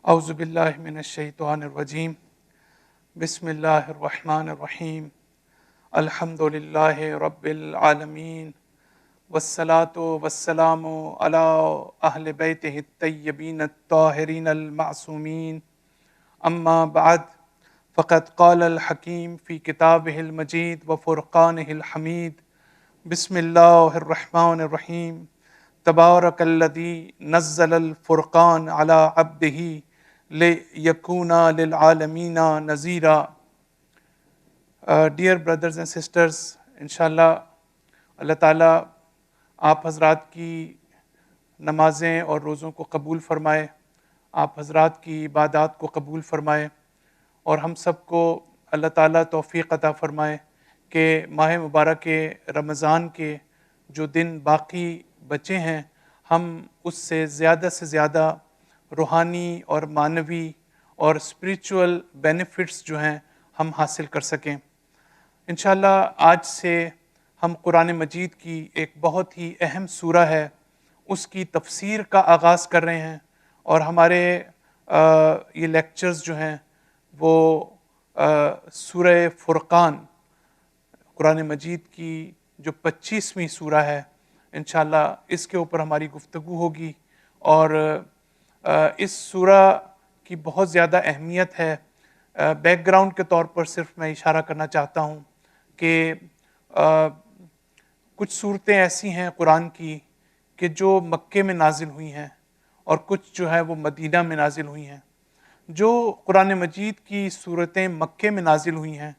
اعوذ باللہ من الشیطان الرجیم بسم اللہ الرحمن الرحیم الحمد للہ رب العالمین والصلاة والسلام علی اہل بیتہ الطیبین الطاہرین المعصومین اما بعد فقد قال الحکیم فی کتابہ المجید وفرقانہ الحمید بسم اللہ الرحمن الرحیم تبارک الذی نزل الفرقان علی عبدہ لِيَكُونَ لِلْعَالَمِينَ نَذِيرًا. Dear brothers and sisters, انشاءاللہ اللہ تعالیٰ آپ حضرات کی نمازیں اور روزوں کو قبول فرمائے، آپ حضرات کی عبادات کو قبول فرمائے، اور ہم سب کو اللہ تعالیٰ توفیق عطا فرمائے کہ ماہ مبارک رمضان کے جو دن باقی بچے ہیں ہم اس سے زیادہ روحانی اور معنوی اور اسپریچول بینیفٹس جو ہیں ہم حاصل کر سکیں. انشاءاللہ آج سے ہم قرآن مجید کی ایک بہت ہی اہم سورہ ہے اس کی تفسیر کا آغاز کر رہے ہیں، اور ہمارے یہ لیکچرز جو ہیں وہ سورہ فرقان قرآن مجید کی جو 25ویں سورہ ہے انشاءاللہ اس کے اوپر ہماری گفتگو ہوگی. اور اس سورہ کی بہت زیادہ اہمیت ہے. بیک گراؤنڈ کے طور پر صرف میں اشارہ کرنا چاہتا ہوں کہ کچھ صورتیں ایسی ہیں قرآن کی کہ جو مکے میں نازل ہوئی ہیں اور کچھ جو ہے وہ مدینہ میں نازل ہوئی ہیں. جو قرآن مجید کی صورتیں مکے میں نازل ہوئی ہیں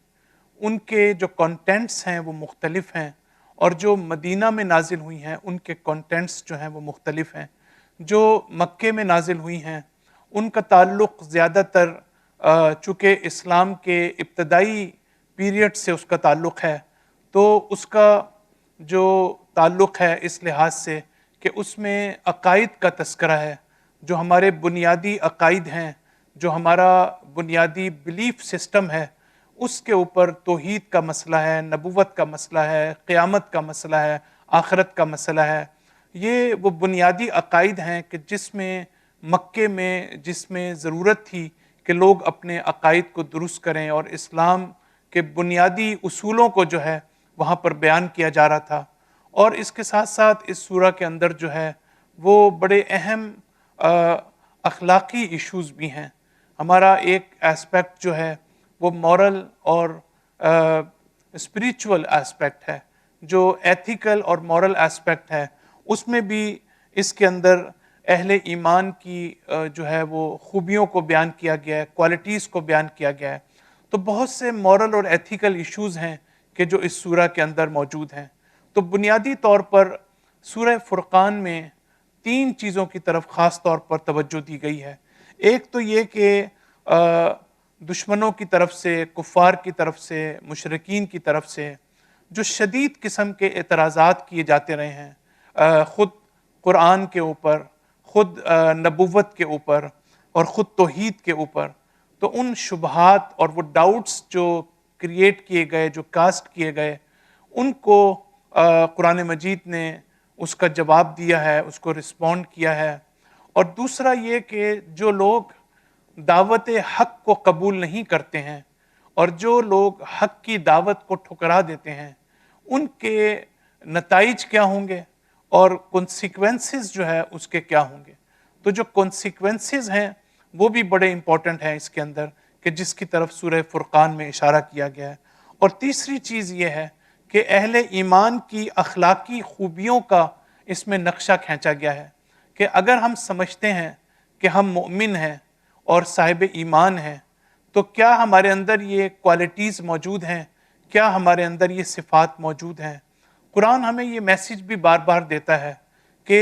ان کے جو کانٹینٹس ہیں وہ مختلف ہیں، اور جو مدینہ میں نازل ہوئی ہیں ان کے کانٹینٹس جو ہیں وہ مختلف ہیں. جو مکے میں نازل ہوئی ہیں ان کا تعلق زیادہ تر چونکہ اسلام کے ابتدائی پیریڈ سے اس کا تعلق ہے، تو اس کا جو تعلق ہے اس لحاظ سے کہ اس میں عقائد کا تذکرہ ہے، جو ہمارے بنیادی عقائد ہیں، جو ہمارا بنیادی بلیف سسٹم ہے، اس کے اوپر توحید کا مسئلہ ہے، نبوت کا مسئلہ ہے، قیامت کا مسئلہ ہے، آخرت کا مسئلہ ہے. یہ وہ بنیادی عقائد ہیں کہ جس میں مکے میں جس میں ضرورت تھی کہ لوگ اپنے عقائد کو درست کریں اور اسلام کے بنیادی اصولوں کو جو ہے وہاں پر بیان کیا جا رہا تھا. اور اس کے ساتھ ساتھ اس سورہ کے اندر جو ہے وہ بڑے اہم اخلاقی ایشوز بھی ہیں. ہمارا ایک ایسپیکٹ جو ہے وہ مورل اور اسپریچول ایسپیکٹ ہے، جو ایتھیکل اور مورل ایسپیکٹ ہے. اس میں بھی اس کے اندر اہل ایمان کی جو ہے وہ خوبیوں کو بیان کیا گیا ہے، کوالٹیز کو بیان کیا گیا ہے. تو بہت سے مورل اور ایتھیکل ایشوز ہیں کہ جو اس سورہ کے اندر موجود ہیں. تو بنیادی طور پر سورہ فرقان میں 3 چیزوں کی طرف خاص طور پر توجہ دی گئی ہے. ایک تو یہ کہ دشمنوں کی طرف سے، کفار کی طرف سے، مشرکین کی طرف سے جو شدید قسم کے اعتراضات کیے جاتے رہے ہیں خود قرآن کے اوپر، خود نبوت کے اوپر اور خود توحید کے اوپر، تو ان شبہات اور وہ ڈاؤٹس جو کریٹ کیے گئے، جو کاسٹ کیے گئے، ان کو قرآن مجید نے اس کا جواب دیا ہے، اس کو رسپونڈ کیا ہے. اور دوسرا یہ کہ جو لوگ دعوت حق کو قبول نہیں کرتے ہیں اور جو لوگ حق کی دعوت کو ٹھکرا دیتے ہیں ان کے نتائج کیا ہوں گے اور کنسیکوینسز جو ہے اس کے کیا ہوں گے. تو جو کنسیکوینسز ہیں وہ بھی بڑے امپورٹنٹ ہیں اس کے اندر کہ جس کی طرف سورہ فرقان میں اشارہ کیا گیا ہے. اور تیسری چیز یہ ہے کہ اہل ایمان کی اخلاقی خوبیوں کا اس میں نقشہ کھینچا گیا ہے کہ اگر ہم سمجھتے ہیں کہ ہم مومن ہیں اور صاحب ایمان ہیں تو کیا ہمارے اندر یہ کوالٹیز موجود ہیں، کیا ہمارے اندر یہ صفات موجود ہیں. قرآن ہمیں یہ میسیج بھی بار بار دیتا ہے کہ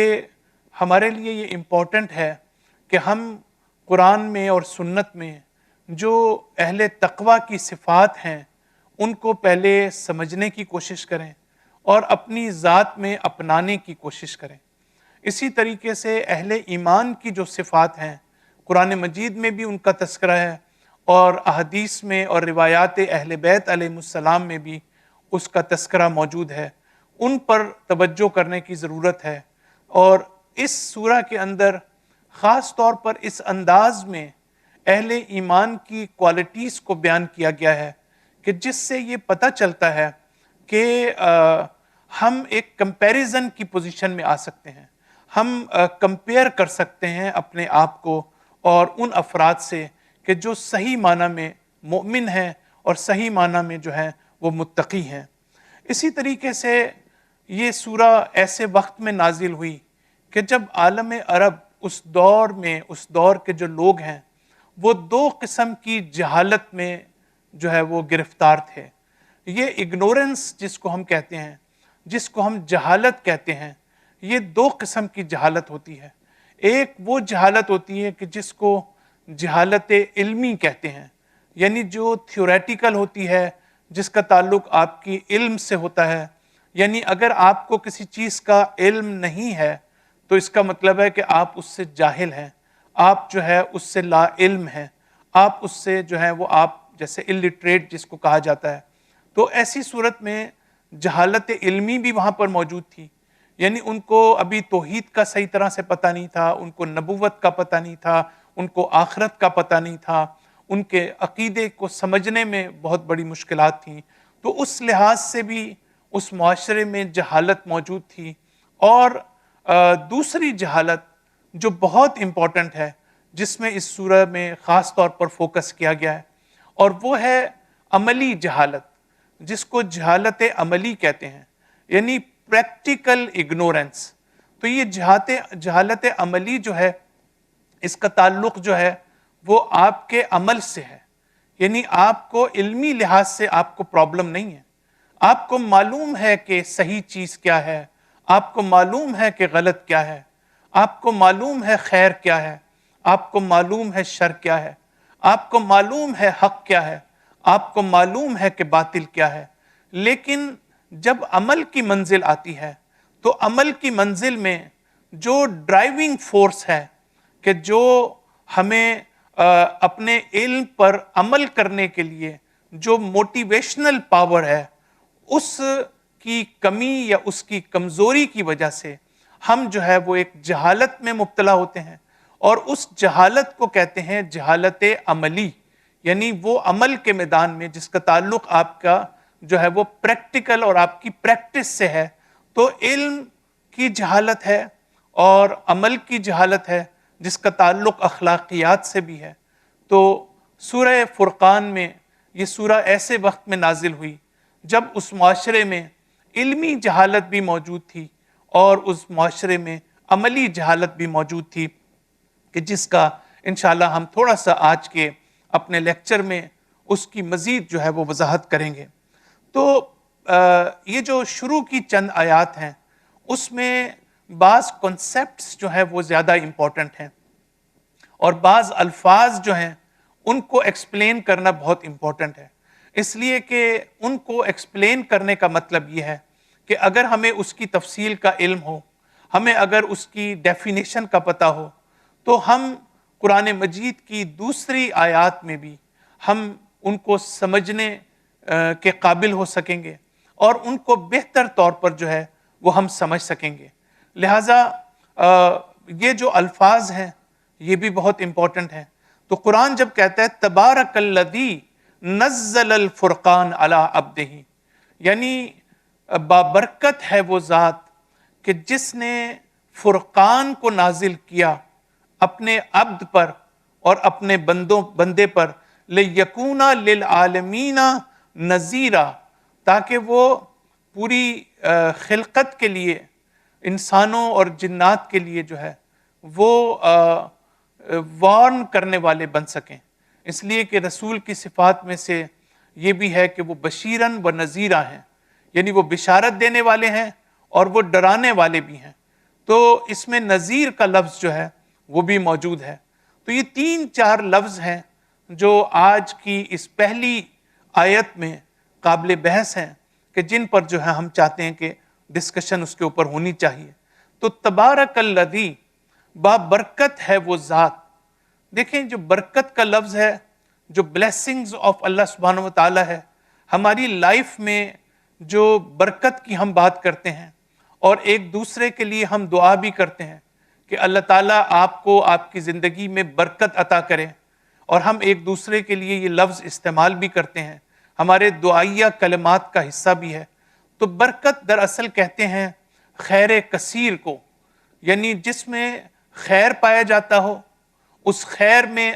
ہمارے لیے یہ امپورٹنٹ ہے کہ ہم قرآن میں اور سنت میں جو اہل تقوی کی صفات ہیں ان کو پہلے سمجھنے کی کوشش کریں اور اپنی ذات میں اپنانے کی کوشش کریں. اسی طریقے سے اہل ایمان کی جو صفات ہیں قرآن مجید میں بھی ان کا تذکرہ ہے، اور احادیث میں اور روایات اہل بیت علیہ السلام میں بھی اس کا تذکرہ موجود ہے. ان پر توجہ کرنے کی ضرورت ہے. اور اس سورہ کے اندر خاص طور پر اس انداز میں اہل ایمان کی کوالٹیز کو بیان کیا گیا ہے کہ جس سے یہ پتہ چلتا ہے کہ ہم ایک کمپیریزن کی پوزیشن میں آ سکتے ہیں، ہم کمپیئر کر سکتے ہیں اپنے آپ کو اور ان افراد سے کہ جو صحیح معنی میں مومن ہیں اور صحیح معنی میں جو ہے وہ متقی ہیں۔ اسی طریقے سے یہ سورہ ایسے وقت میں نازل ہوئی کہ جب عالم عرب اس دور کے جو لوگ ہیں وہ دو قسم کی جہالت میں جو ہے وہ گرفتار تھے۔ یہ اگنورنس جس کو ہم کہتے ہیں، جس کو ہم جہالت کہتے ہیں، یہ دو قسم کی جہالت ہوتی ہے۔ ایک وہ جہالت ہوتی ہے کہ جس کو جہالت علمی کہتے ہیں، یعنی جو تھیوریٹیکل ہوتی ہے، جس کا تعلق آپ کی علم سے ہوتا ہے، یعنی اگر آپ کو کسی چیز کا علم نہیں ہے تو اس کا مطلب ہے کہ آپ اس سے جاہل ہیں، آپ جو ہے اس سے لا علم ہیں، آپ اس سے جو ہے وہ آپ جیسے الٹریٹ جس کو کہا جاتا ہے۔ تو ایسی صورت میں جہالت علمی بھی وہاں پر موجود تھی، یعنی ان کو ابھی توحید کا صحیح طرح سے پتہ نہیں تھا، ان کو نبوت کا پتہ نہیں تھا، ان کو آخرت کا پتہ نہیں تھا، ان کے عقیدے کو سمجھنے میں بہت بڑی مشکلات تھیں۔ تو اس لحاظ سے بھی اس معاشرے میں جہالت موجود تھی۔ اور دوسری جہالت جو بہت امپورٹنٹ ہے، جس میں اس سورہ میں خاص طور پر فوکس کیا گیا ہے، اور وہ ہے عملی جہالت، جس کو جہالت عملی کہتے ہیں، یعنی پریکٹیکل اگنورنس۔ تو یہ جہالت عملی جو ہے، اس کا تعلق جو ہے وہ آپ کے عمل سے ہے، یعنی آپ کو علمی لحاظ سے آپ کو پرابلم نہیں ہے، آپ کو معلوم ہے کہ صحیح چیز کیا ہے، آپ کو معلوم ہے کہ غلط کیا ہے، آپ کو معلوم ہے خیر کیا ہے، آپ کو معلوم ہے شر کیا ہے، آپ کو معلوم ہے حق کیا ہے، آپ کو معلوم ہے کہ باطل کیا ہے۔ لیکن جب عمل کی منزل آتی ہے تو عمل کی منزل میں جو ڈرائیونگ فورس ہے کہ جو ہمیں اپنے علم پر عمل کرنے کے لیے جو موٹیویشنل پاور ہے، اس کی کمی یا اس کی کمزوری کی وجہ سے ہم جو ہے وہ ایک جہالت میں مبتلا ہوتے ہیں، اور اس جہالت کو کہتے ہیں جہالت عملی، یعنی وہ عمل کے میدان میں جس کا تعلق آپ کا جو ہے وہ پریکٹیکل اور آپ کی پریکٹس سے ہے۔ تو علم کی جہالت ہے اور عمل کی جہالت ہے جس کا تعلق اخلاقیات سے بھی ہے۔ تو سورہ فرقان میں یہ سورہ ایسے وقت میں نازل ہوئی جب اس معاشرے میں علمی جہالت بھی موجود تھی اور اس معاشرے میں عملی جہالت بھی موجود تھی، کہ جس کا انشاءاللہ ہم تھوڑا سا آج کے اپنے لیکچر میں اس کی مزید جو ہے وہ وضاحت کریں گے۔ تو یہ جو شروع کی چند آیات ہیں اس میں بعض کنسیپٹس جو ہیں وہ زیادہ امپورٹنٹ ہیں، اور بعض الفاظ جو ہیں ان کو ایکسپلین کرنا بہت امپورٹنٹ ہے، اس لیے کہ ان کو ایکسپلین کرنے کا مطلب یہ ہے کہ اگر ہمیں اس کی تفصیل کا علم ہو، ہمیں اگر اس کی ڈیفینیشن کا پتہ ہو، تو ہم قرآن مجید کی دوسری آیات میں بھی ہم ان کو سمجھنے کے قابل ہو سکیں گے، اور ان کو بہتر طور پر جو ہے وہ ہم سمجھ سکیں گے۔ لہٰذا یہ جو الفاظ ہیں یہ بھی بہت امپورٹنٹ ہیں۔ تو قرآن جب کہتا ہے تبارک الذی نزل الفرقان علی عبدہ، یعنی بابرکت ہے وہ ذات کہ جس نے فرقان کو نازل کیا اپنے عبد پر اور اپنے بندے پر، لِیَکُونَ لِلْعَالَمِینَ نَذِیرًا، تاکہ وہ پوری خلقت کے لیے، انسانوں اور جنات کے لیے جو ہے وہ وارن کرنے والے بن سکیں۔ اس لیے کہ رسول کی صفات میں سے یہ بھی ہے کہ وہ بشیراً و نذیرا ہیں، یعنی وہ بشارت دینے والے ہیں اور وہ ڈرانے والے بھی ہیں۔ تو اس میں نذیر کا لفظ جو ہے وہ بھی موجود ہے۔ تو یہ 3-4 لفظ ہیں جو آج کی اس پہلی آیت میں قابل بحث ہیں، کہ جن پر جو ہے ہم چاہتے ہیں کہ ڈسکشن اس کے اوپر ہونی چاہیے۔ تو تبارک الذی، بابرکت ہے وہ ذات۔ دیکھیں جو برکت کا لفظ ہے، جو بلیسنگز آف اللہ سبحانہ و تعالیٰ ہے، ہماری لائف میں جو برکت کی ہم بات کرتے ہیں اور ایک دوسرے کے لیے ہم دعا بھی کرتے ہیں کہ اللہ تعالیٰ آپ کو آپ کی زندگی میں برکت عطا کرے، اور ہم ایک دوسرے کے لیے یہ لفظ استعمال بھی کرتے ہیں، ہمارے دعائیہ کلمات کا حصہ بھی ہے۔ تو برکت دراصل کہتے ہیں خیر کثیر کو، یعنی جس میں خیر پایا جاتا ہو، اس خیر میں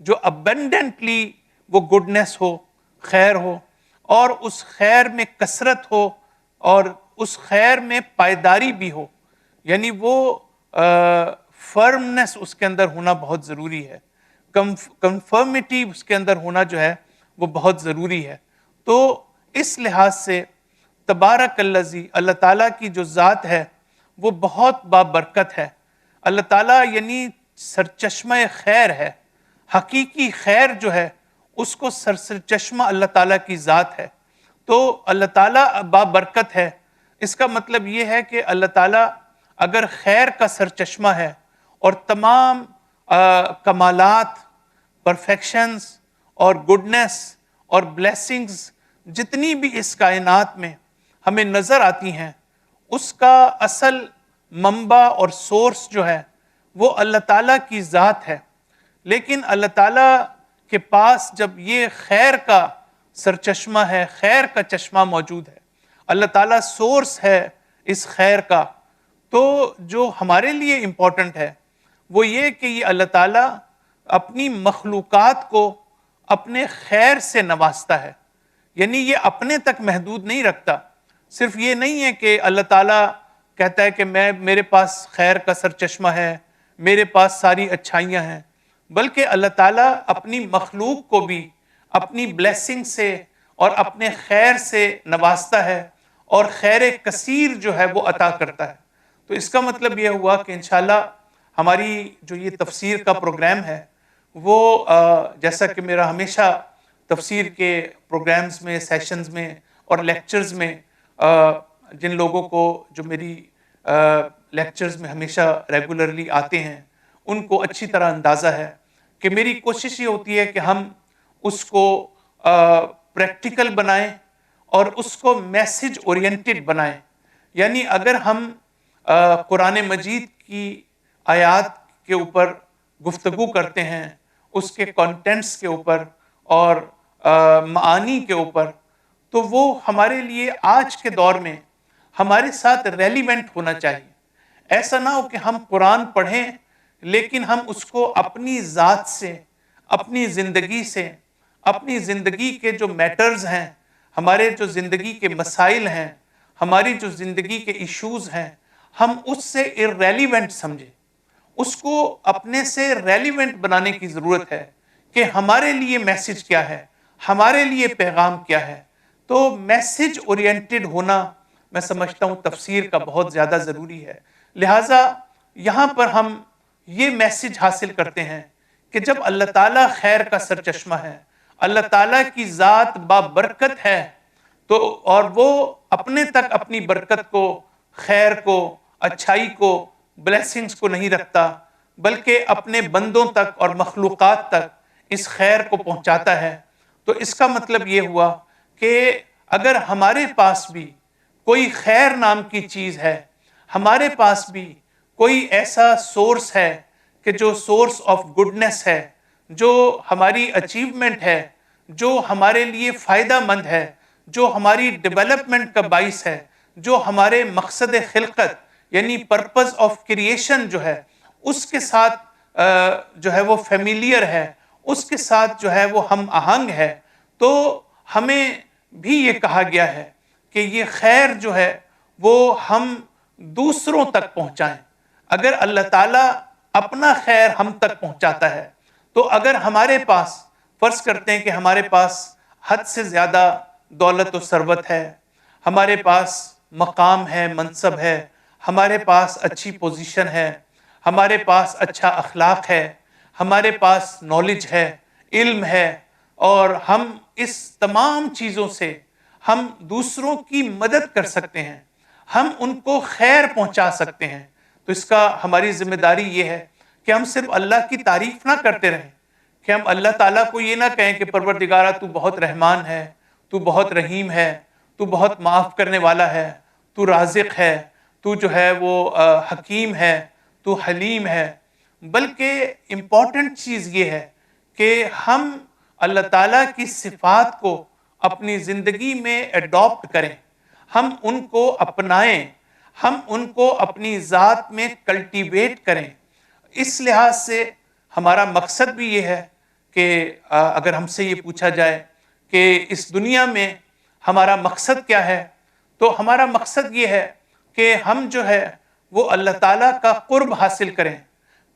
جو ابنڈنٹلی وہ گڈنس ہو، خیر ہو، اور اس خیر میں کثرت ہو، اور اس خیر میں پائیداری بھی ہو، یعنی وہ فرمنس اس کے اندر ہونا بہت ضروری ہے، کنفرمٹی اس کے اندر ہونا جو ہے وہ بہت ضروری ہے۔ تو اس لحاظ سے تبارک الذی، اللہ تعالیٰ کی جو ذات ہے وہ بہت بابرکت ہے۔ اللہ تعالیٰ یعنی سرچشمہ خیر ہے، حقیقی خیر جو ہے اس کو سرچشمہ اللہ تعالیٰ کی ذات ہے۔ تو اللہ تعالیٰ بابرکت ہے، اس کا مطلب یہ ہے کہ اللہ تعالیٰ اگر خیر کا سرچشمہ ہے اور تمام کمالات، پرفیکشنز اور گڈنس اور بلیسنگز جتنی بھی اس کائنات میں ہمیں نظر آتی ہیں، اس کا اصل منبع اور سورس جو ہے وہ اللہ تعالیٰ کی ذات ہے۔ لیکن اللہ تعالیٰ کے پاس جب یہ خیر کا سرچشمہ ہے، خیر کا چشمہ موجود ہے، اللہ تعالیٰ سورس ہے اس خیر کا، تو جو ہمارے لیے امپورٹنٹ ہے وہ یہ کہ یہ اللہ تعالیٰ اپنی مخلوقات کو اپنے خیر سے نوازتا ہے، یعنی یہ اپنے تک محدود نہیں رکھتا۔ صرف یہ نہیں ہے کہ اللہ تعالیٰ کہتا ہے کہ میرے پاس خیر کا سرچشمہ ہے، میرے پاس ساری اچھائیاں ہیں، بلکہ اللہ تعالیٰ اپنی مخلوق کو بھی اپنی بلیسنگ سے اور اپنے خیر سے نوازتا ہے، اور خیر کثیر جو ہے وہ عطا کرتا ہے۔ تو اس کا مطلب یہ ہوا کہ انشاءاللہ ہماری جو یہ تفسیر کا پروگرام ہے وہ جیسا کہ میرا ہمیشہ تفسیر کے پروگرامز میں، سیشنز میں اور لیکچرز میں جن لوگوں کو جو میری لیکچرز میں ہمیشہ ریگولرلی آتے ہیں ان کو اچھی طرح اندازہ ہے کہ میری کوشش یہ ہوتی ہے کہ ہم اس کو پریکٹیکل بنائیں اور اس کو میسج اورینٹڈ بنائیں۔ یعنی اگر ہم قرآن مجید کی آیات کے اوپر گفتگو کرتے ہیں، اس کے کانٹینٹس کے اوپر اور معانی کے اوپر، تو وہ ہمارے لیے آج کے دور میں ہمارے ساتھ ریلیونٹ ہونا چاہیے۔ ایسا نہ ہو کہ ہم قرآن پڑھیں لیکن ہم اس کو اپنی ذات سے، اپنی زندگی سے، اپنی زندگی کے جو میٹرز ہیں، ہمارے جو زندگی کے مسائل ہیں، ہماری جو زندگی کے ایشوز ہیں، ہم اس سے irrelevant سمجھیں۔ اس کو اپنے سے ریلیونٹ بنانے کی ضرورت ہے کہ ہمارے لیے میسج کیا ہے، ہمارے لیے پیغام کیا ہے۔ تو میسج اورینٹڈ ہونا میں سمجھتا ہوں تفسیر کا بہت زیادہ ضروری ہے۔ لہٰذا یہاں پر ہم یہ میسج حاصل کرتے ہیں کہ جب اللہ تعالیٰ خیر کا سرچشمہ ہے، اللہ تعالیٰ کی ذات بابرکت ہے، تو اور وہ اپنے تک اپنی برکت کو، خیر کو، اچھائی کو، بلیسنگز کو نہیں رکھتا، بلکہ اپنے بندوں تک اور مخلوقات تک اس خیر کو پہنچاتا ہے۔ تو اس کا مطلب یہ ہوا کہ اگر ہمارے پاس بھی کوئی خیر نام کی چیز ہے، ہمارے پاس بھی کوئی ایسا سورس ہے کہ جو سورس آف گڈنس ہے، جو ہماری اچیومنٹ ہے، جو ہمارے لیے فائدہ مند ہے، جو ہماری ڈیولپمنٹ کا باعث ہے، جو ہمارے مقصد خلقت یعنی پرپز آف کریشن جو ہے اس کے ساتھ جو ہے وہ فیملیئر ہے، اس کے ساتھ جو ہے وہ ہم آہنگ ہے، تو ہمیں بھی یہ کہا گیا ہے کہ یہ خیر جو ہے وہ ہم دوسروں تک پہنچائیں۔ اگر اللہ تعالیٰ اپنا خیر ہم تک پہنچاتا ہے، تو اگر ہمارے پاس فرض کرتے ہیں کہ ہمارے پاس حد سے زیادہ دولت و ثروت ہے، ہمارے پاس مقام ہے، منصب ہے، ہمارے پاس اچھی پوزیشن ہے، ہمارے پاس اچھا اخلاق ہے، ہمارے پاس نالج ہے، علم ہے، اور ہم اس تمام چیزوں سے ہم دوسروں کی مدد کر سکتے ہیں، ہم ان کو خیر پہنچا سکتے ہیں، تو اس کا ہماری ذمہ داری یہ ہے کہ ہم صرف اللہ کی تعریف نہ کرتے رہیں، کہ ہم اللہ تعالیٰ کو یہ نہ کہیں کہ پروردگارہ تو بہت رحمان ہے، تو بہت رحیم ہے، تو بہت معاف کرنے والا ہے، تو رازق ہے، تو جو ہے وہ حکیم ہے، تو حلیم ہے، بلکہ امپورٹنٹ چیز یہ ہے کہ ہم اللہ تعالیٰ کی صفات کو اپنی زندگی میں ایڈاپٹ کریں، ہم ان کو اپنائیں، ہم ان کو اپنی ذات میں کلٹیویٹ کریں۔ اس لحاظ سے ہمارا مقصد بھی یہ ہے کہ اگر ہم سے یہ پوچھا جائے کہ اس دنیا میں ہمارا مقصد کیا ہے، تو ہمارا مقصد یہ ہے کہ ہم جو ہے وہ اللہ تعالیٰ کا قرب حاصل کریں،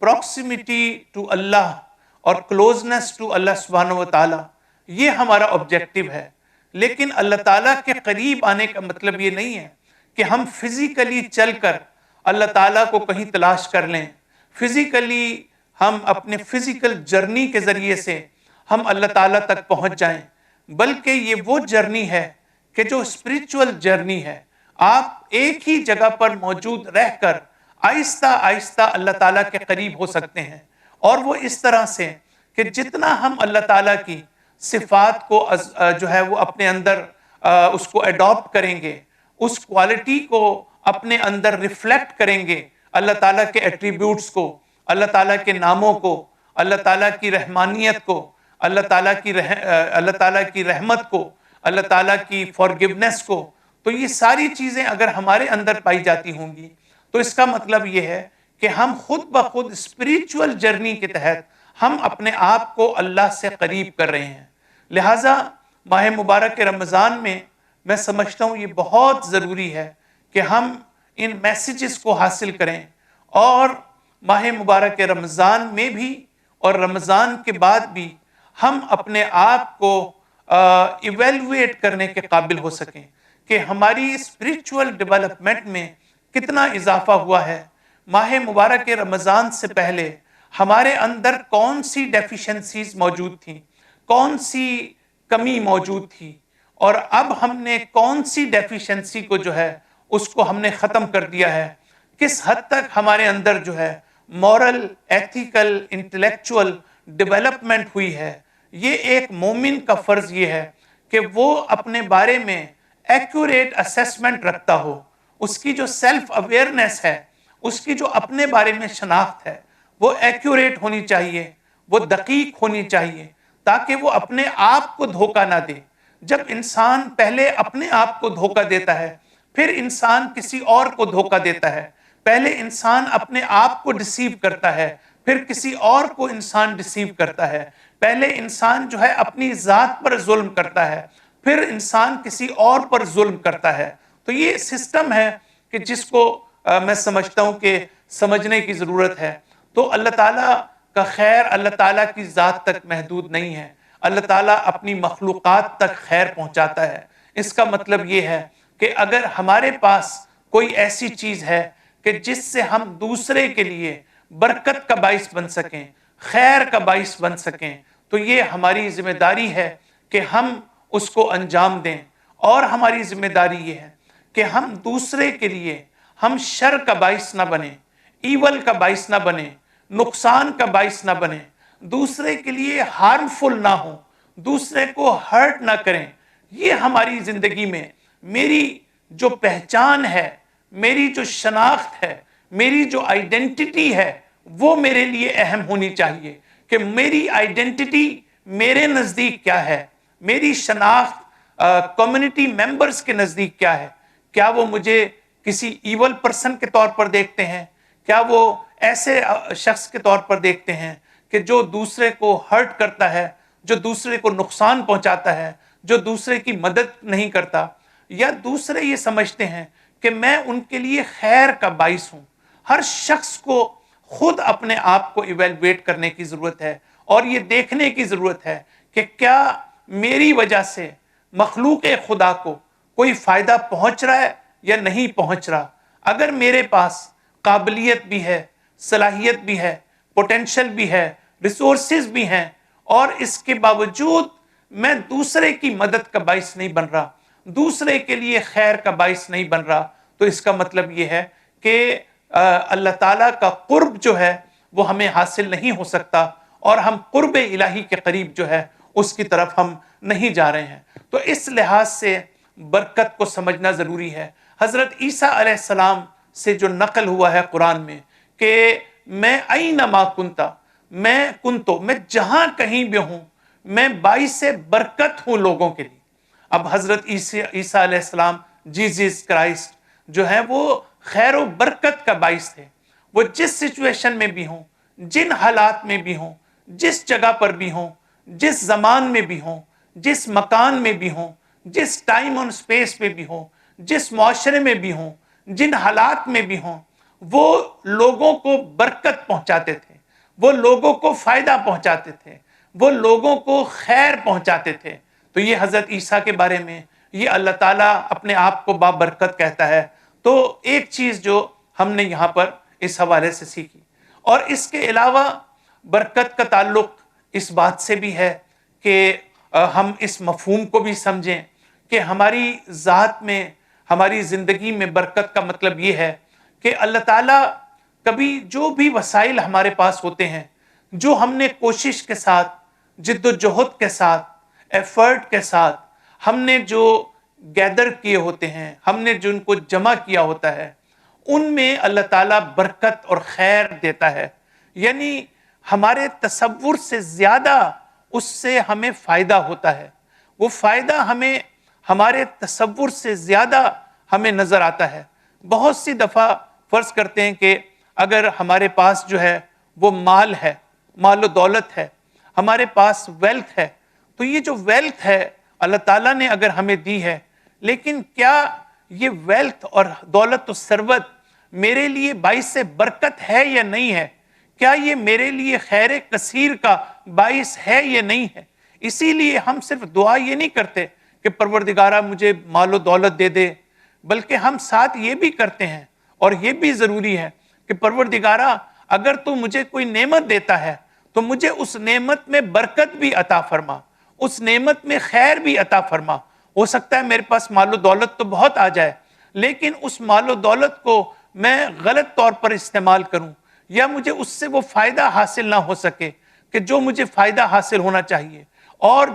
پروکسیمیٹی ٹو اللہ اور کلوزنس ٹو اللہ سبحانہ و تعالیٰ، یہ ہمارا آبجیکٹو ہے۔ لیکن اللہ تعالیٰ کے قریب آنے کا مطلب یہ نہیں ہے کہ ہم فزیکلی چل کر اللہ تعالیٰ کو کہیں تلاش کر لیں، فزیکلی ہم اپنے فزیکل جرنی کے ذریعے سے ہم اللہ تعالیٰ تک پہنچ جائیں، بلکہ یہ وہ جرنی ہے کہ جو اسپریچول جرنی ہے۔ آپ ایک ہی جگہ پر موجود رہ کر آہستہ آہستہ اللہ تعالیٰ کے قریب ہو سکتے ہیں، اور وہ اس طرح سے کہ جتنا ہم اللہ تعالیٰ کی صفات کو جو ہے وہ اپنے اندر اس کو ایڈاپٹ کریں گے، اس کوالٹی کو اپنے اندر ریفلیکٹ کریں گے، اللہ تعالیٰ کے ایٹریبیوٹس کو، اللہ تعالیٰ کے ناموں کو، اللہ تعالیٰ کی رحمانیت کو، اللہ تعالیٰ کی رحمت کو، اللہ تعالیٰ کی فارگیونیس کو، تو یہ ساری چیزیں اگر ہمارے اندر پائی جاتی ہوں گی تو اس کا مطلب یہ ہے کہ ہم خود بخود اسپریچول جرنی کے تحت ہم اپنے آپ کو اللہ سے قریب کر رہے ہیں۔ لہٰذا ماہ مبارک رمضان میں سمجھتا ہوں یہ بہت ضروری ہے کہ ہم ان میسیجز کو حاصل کریں، اور ماہ مبارک رمضان میں بھی اور رمضان کے بعد بھی ہم اپنے آپ کو ایویلویٹ کرنے کے قابل ہو سکیں کہ ہماری اسپریچول ڈیولپمنٹ میں کتنا اضافہ ہوا ہے۔ ماہ مبارک رمضان سے پہلے ہمارے اندر کون سی ڈیفیشنسیز موجود تھیں، کون سی کمی موجود تھی، اور اب ہم نے کون سی ڈیفیشنسی کو جو ہے اس کو ہم نے ختم کر دیا ہے، کس حد تک ہمارے اندر جو ہے مورل، ایتھیکل، انٹلیکچول ڈیولپمنٹ ہوئی ہے۔ یہ ایک مومن کا فرض یہ ہے کہ وہ اپنے بارے میں ایکوریٹ اسیسمنٹ رکھتا ہو، اس کی جو سیلف اویئرنیس ہے، اس کی جو اپنے بارے میں شناخت ہے، وہ ایکوریٹ ہونی چاہیے، وہ دقیق ہونی چاہیے، تاکہ وہ اپنے آپ کو دھوکہ نہ دے۔ جب انسان پہلے اپنے آپ کو دھوکہ دیتا ہے، پھر انسان کسی اور کو دھوکہ دیتا ہے، پہلے انسان اپنے آپ کو ڈسیو کرتا ہے، پھر کسی اور کو انسان ڈسیو کرتا ہے، پہلے انسان جو ہے اپنی ذات پر ظلم کرتا ہے، پھر انسان کسی اور پر ظلم کرتا ہے۔ تو یہ سسٹم ہے کہ جس کو میں سمجھتا ہوں کہ سمجھنے کی ضرورت ہے۔ تو اللہ تعالیٰ کا خیر اللہ تعالیٰ کی ذات تک محدود نہیں ہے، اللہ تعالیٰ اپنی مخلوقات تک خیر پہنچاتا ہے۔ اس کا مطلب یہ ہے کہ اگر ہمارے پاس کوئی ایسی چیز ہے کہ جس سے ہم دوسرے کے لیے برکت کا باعث بن سکیں، خیر کا باعث بن سکیں، تو یہ ہماری ذمہ داری ہے کہ ہم اس کو انجام دیں۔ اور ہماری ذمہ داری یہ ہے کہ ہم دوسرے کے لیے ہم شر کا باعث نہ بنیں، ایول کا باعث نہ بنیں، نقصان کا باعث نہ بنیں، دوسرے کے لیے ہارمفل نہ ہوں، دوسرے کو ہرٹ نہ کریں۔ یہ ہماری زندگی میں میری جو پہچان ہے، میری جو شناخت ہے، میری جو آئیڈینٹی ہے، وہ میرے لیے اہم ہونی چاہیے کہ میری آئیڈینٹی میرے نزدیک کیا ہے، میری شناخت کمیونٹی ممبرز کے نزدیک کیا ہے۔ کیا وہ مجھے کسی ایول پرسن کے طور پر دیکھتے ہیں؟ کیا وہ ایسے شخص کے طور پر دیکھتے ہیں کہ جو دوسرے کو ہرٹ کرتا ہے، جو دوسرے کو نقصان پہنچاتا ہے، جو دوسرے کی مدد نہیں کرتا؟ یا دوسرے یہ سمجھتے ہیں کہ میں ان کے لیے خیر کا باعث ہوں؟ ہر شخص کو خود اپنے آپ کو ایویلویٹ کرنے کی ضرورت ہے، اور یہ دیکھنے کی ضرورت ہے کہ کیا میری وجہ سے مخلوق خدا کو کوئی فائدہ پہنچ رہا ہے یا نہیں پہنچ رہا۔ اگر میرے پاس قابلیت بھی ہے، صلاحیت بھی ہے، پوٹینشل بھی ہے، ریسورسز بھی ہیں، اور اس کے باوجود میں دوسرے کی مدد کا باعث نہیں بن رہا، دوسرے کے لیے خیر کا باعث نہیں بن رہا، تو اس کا مطلب یہ ہے کہ اللہ تعالیٰ کا قرب جو ہے وہ ہمیں حاصل نہیں ہو سکتا، اور ہم قرب الہی کے قریب جو ہے اس کی طرف ہم نہیں جا رہے ہیں۔ تو اس لحاظ سے برکت کو سمجھنا ضروری ہے۔ حضرت عیسیٰ علیہ السلام سے جو نقل ہوا ہے قرآن میں کہ میں اینما کنتا، میں جہاں کہیں بھی ہوں میں باعث برکت ہوں لوگوں کے لیے۔ اب حضرت عیسیٰ علیہ السلام، جیزس کرائسٹ جو ہے وہ خیر و برکت کا باعث تھے۔ وہ جس سچویشن میں بھی ہوں، جن حالات میں بھی ہوں، جس جگہ پر بھی ہوں، جس زمان میں بھی ہوں، جس مکان میں بھی ہوں، جس ٹائم اور سپیس میں بھی ہوں، جس معاشرے میں بھی ہوں، جن حالات میں بھی ہوں، وہ لوگوں کو برکت پہنچاتے تھے، وہ لوگوں کو فائدہ پہنچاتے تھے، وہ لوگوں کو خیر پہنچاتے تھے۔ تو یہ حضرت عیسیٰ کے بارے میں یہ اللہ تعالیٰ اپنے آپ کو بابرکت کہتا ہے۔ تو ایک چیز جو ہم نے یہاں پر اس حوالے سے سیکھی، اور اس کے علاوہ برکت کا تعلق اس بات سے بھی ہے کہ ہم اس مفہوم کو بھی سمجھیں کہ ہماری ذات میں، ہماری زندگی میں برکت کا مطلب یہ ہے کہ اللہ تعالیٰ کبھی جو بھی وسائل ہمارے پاس ہوتے ہیں، جو ہم نے کوشش کے ساتھ، جد و جہد کے ساتھ، ایفرٹ کے ساتھ ہم نے جو گیدر کیے ہوتے ہیں، ہم نے جو ان کو جمع کیا ہوتا ہے، ان میں اللہ تعالیٰ برکت اور خیر دیتا ہے۔ یعنی ہمارے تصور سے زیادہ اس سے ہمیں فائدہ ہوتا ہے، وہ فائدہ ہمیں ہمارے تصور سے زیادہ ہمیں نظر آتا ہے۔ بہت سی دفعہ فرض کرتے ہیں کہ اگر ہمارے پاس جو ہے وہ مال ہے، مال و دولت ہے، ہمارے پاس ویلتھ ہے، تو یہ جو ویلتھ ہے اللہ تعالیٰ نے اگر ہمیں دی ہے، لیکن کیا یہ ویلتھ اور دولت و ثروت میرے لیے باعث برکت ہے یا نہیں ہے؟ کیا یہ میرے لیے خیر کثیر کا باعث ہے یا نہیں ہے؟ اسی لیے ہم صرف دعا یہ نہیں کرتے کہ پروردگارہ مجھے مال و دولت دے دے، بلکہ ہم ساتھ یہ بھی کرتے ہیں، اور یہ بھی ضروری ہے کہ پروردگارہ اگر تو مجھے کوئی نعمت دیتا ہے تو مجھے اس نعمت میں برکت بھی عطا فرما، اس نعمت میں خیر بھی عطا فرما۔ ہو سکتا ہے میرے پاس مال و دولت تو بہت آ جائے، لیکن اس مال و دولت کو میں غلط طور پر استعمال کروں، یا مجھے اس سے وہ فائدہ حاصل نہ ہو سکے کہ جو مجھے فائدہ حاصل ہونا چاہیے، اور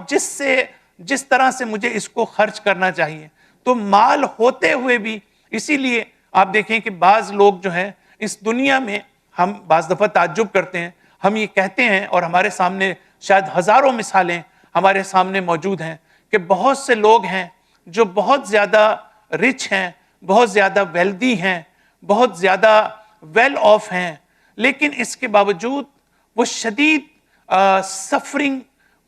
جس طرح سے مجھے اس کو خرچ کرنا چاہیے۔ تو مال ہوتے ہوئے بھی، اسی لیے آپ دیکھیں کہ بعض لوگ جو ہیں اس دنیا میں، ہم بعض دفعہ تعجب کرتے ہیں، ہم یہ کہتے ہیں، اور ہمارے سامنے شاید ہزاروں مثالیں ہمارے سامنے موجود ہیں کہ بہت سے لوگ ہیں جو بہت زیادہ رچ ہیں، بہت زیادہ ویلدی ہیں، بہت زیادہ ویل آف ہیں، لیکن اس کے باوجود وہ شدید سفرنگ،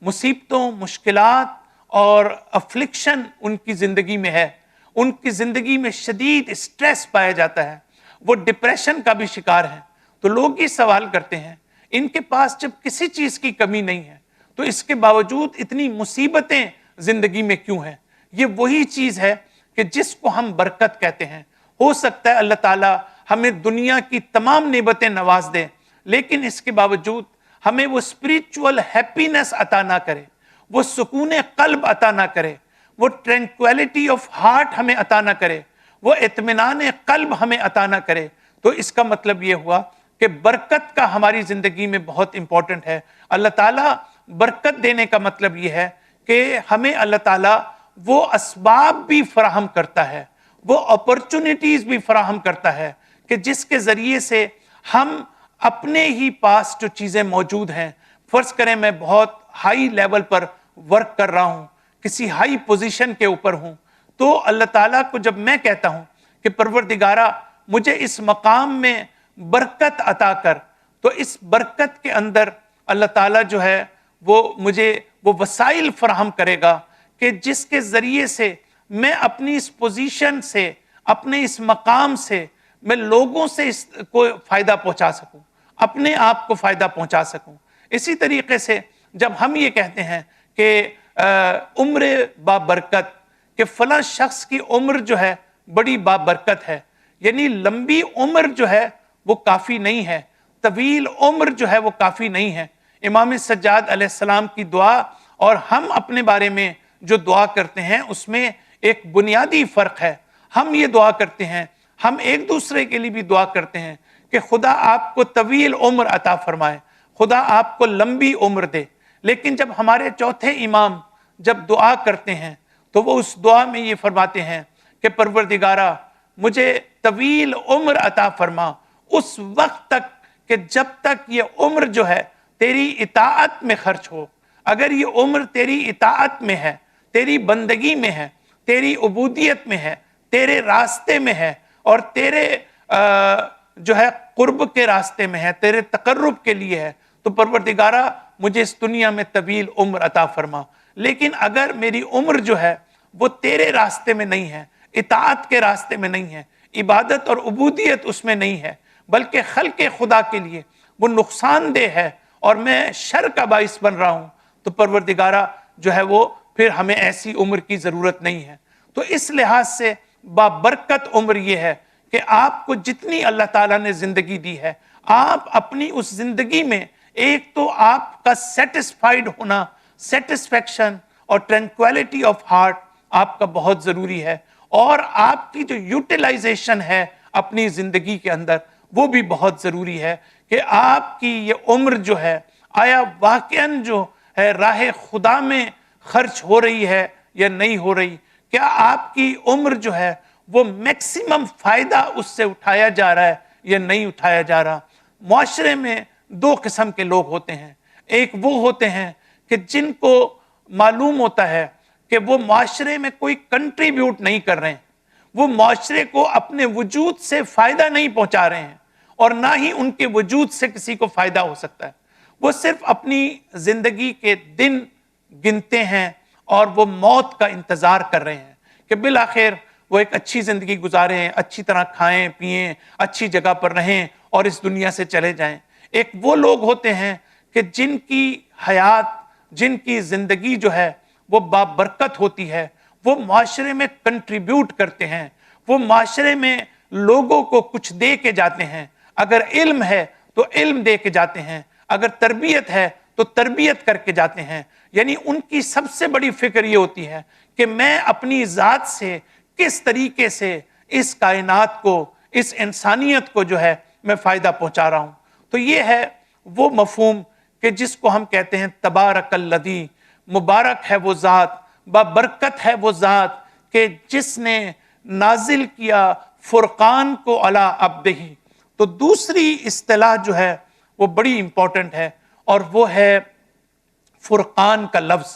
مصیبتوں، مشکلات اور افلکشن ان کی زندگی میں ہے، ان کی زندگی میں شدید اسٹریس پایا جاتا ہے، وہ ڈپریشن کا بھی شکار ہیں۔ تو لوگ یہ سوال کرتے ہیں، ان کے پاس جب کسی چیز کی کمی نہیں ہے تو اس کے باوجود اتنی مصیبتیں زندگی میں کیوں ہیں؟ یہ وہی چیز ہے کہ جس کو ہم برکت کہتے ہیں۔ ہو سکتا ہے اللہ تعالیٰ ہمیں دنیا کی تمام نعمتیں نواز دے، لیکن اس کے باوجود ہمیں وہ اسپریچول ہیپینس عطا نہ کرے، وہ سکون قلب عطا نہ کرے، وہ ٹرینکویلٹی آف ہارٹ ہمیں عطا نہ کرے، وہ اطمینان قلب ہمیں عطا نہ کرے۔ تو اس کا مطلب یہ ہوا کہ برکت کا ہماری زندگی میں بہت امپورٹنٹ ہے۔ اللہ تعالیٰ برکت دینے کا مطلب یہ ہے کہ ہمیں اللہ تعالیٰ وہ اسباب بھی فراہم کرتا ہے، وہ اپرچونٹیز بھی فراہم کرتا ہے کہ جس کے ذریعے سے ہم اپنے ہی پاس جو چیزیں موجود ہیں، فرض کریں میں بہت ہائی لیول پر ورک کر رہا ہوں، کسی ہائی پوزیشن کے اوپر ہوں، تو اللہ تعالیٰ کو جب میں کہتا ہوں کہ پروردگارہ مجھے اس مقام میں برکت عطا کر، تو اس برکت کے اندر اللہ تعالیٰ جو ہے وہ مجھے وہ وسائل فراہم کرے گا کہ جس کے ذریعے سے میں اپنی اس پوزیشن سے، اپنے اس مقام سے میں لوگوں سے اس کو فائدہ پہنچا سکوں، اپنے آپ کو فائدہ پہنچا سکوں۔ اسی طریقے سے جب ہم یہ کہتے ہیں کہ عمر بابرکت، کہ فلاں شخص کی عمر جو ہے بڑی بابرکت ہے، یعنی لمبی عمر جو ہے وہ کافی نہیں ہے، طویل عمر جو ہے وہ کافی نہیں ہے۔ امام سجاد علیہ السلام کی دعا اور ہم اپنے بارے میں جو دعا کرتے ہیں اس میں ایک بنیادی فرق ہے۔ ہم یہ دعا کرتے ہیں، ہم ایک دوسرے کے لیے بھی دعا کرتے ہیں کہ خدا آپ کو طویل عمر عطا فرمائے، خدا آپ کو لمبی عمر دے۔ لیکن جب ہمارے چوتھے امام جب دعا کرتے ہیں تو وہ اس دعا میں یہ فرماتے ہیں کہ پروردگارہ مجھے طویل عمر عطا فرما، اس وقت تک کہ جب تک یہ عمر جو ہے تیری اطاعت میں خرچ ہو. اگر یہ عمر تیری اطاعت میں ہے، تیری بندگی میں ہے، تیری عبودیت میں ہے، تیرے راستے میں ہے، اور تیرے جو ہے قرب کے راستے میں ہے، تیرے تقرب کے لیے ہے، تو پروردگارہ مجھے اس دنیا میں طویل عمر عطا فرما. لیکن اگر میری عمر جو ہے وہ تیرے راستے میں نہیں ہے، اطاعت کے راستے میں نہیں ہے، عبادت اور عبودیت اس میں نہیں ہے، بلکہ خلق خدا کے لیے وہ نقصان دہ ہے اور میں شر کا باعث بن رہا ہوں، تو پروردگارہ جو ہے وہ پھر ہمیں ایسی عمر کی ضرورت نہیں ہے. تو اس لحاظ سے بابرکت عمر یہ ہے کہ آپ کو جتنی اللہ تعالیٰ نے زندگی دی ہے، آپ اپنی اس زندگی میں ایک تو آپ کا سیٹسفائیڈ ہونا، سیٹسفیکشن اور ٹرینکویلٹی آف ہارٹ آپ کا بہت ضروری ہے، اور آپ کی جو یوٹیلائزیشن ہے اپنی زندگی کے اندر وہ بھی بہت ضروری ہے کہ آپ کی یہ عمر جو ہے آیا واقعاً جو ہے راہ خدا میں خرچ ہو رہی ہے یا نہیں ہو رہی. کیا آپ کی عمر جو ہے وہ میکسیمم فائدہ اس سے اٹھایا جا رہا ہے یا نہیں اٹھایا جا رہا. معاشرے میں دو قسم کے لوگ ہوتے ہیں. ایک وہ ہوتے ہیں کہ جن کو معلوم ہوتا ہے کہ وہ معاشرے میں کوئی کنٹریبیوٹ نہیں کر رہے ہیں، وہ معاشرے کو اپنے وجود سے فائدہ نہیں پہنچا رہے ہیں، اور نہ ہی ان کے وجود سے کسی کو فائدہ ہو سکتا ہے. وہ صرف اپنی زندگی کے دن گنتے ہیں اور وہ موت کا انتظار کر رہے ہیں کہ بالآخر وہ ایک اچھی زندگی گزاریں، اچھی طرح کھائیں پئیں، اچھی جگہ پر رہیں اور اس دنیا سے چلے جائیں. ایک وہ لوگ ہوتے ہیں کہ جن کی حیات، جن کی زندگی جو ہے وہ بابرکت ہوتی ہے، وہ معاشرے میں کنٹریبیوٹ کرتے ہیں، وہ معاشرے میں لوگوں کو کچھ دے کے جاتے ہیں. اگر علم ہے تو علم دے کے جاتے ہیں، اگر تربیت ہے تو تربیت کر کے جاتے ہیں. یعنی ان کی سب سے بڑی فکر یہ ہوتی ہے کہ میں اپنی ذات سے کس طریقے سے اس کائنات کو، اس انسانیت کو جو ہے میں فائدہ پہنچا رہا ہوں. تو یہ ہے وہ مفہوم کہ جس کو ہم کہتے ہیں تبارک الذی، مبارک ہے وہ ذات، بابرکت ہے وہ ذات کہ جس نے نازل کیا فرقان کو علی عبدہ. تو دوسری اصطلاح جو ہے وہ بڑی امپورٹنٹ ہے، اور وہ ہے فرقان کا لفظ.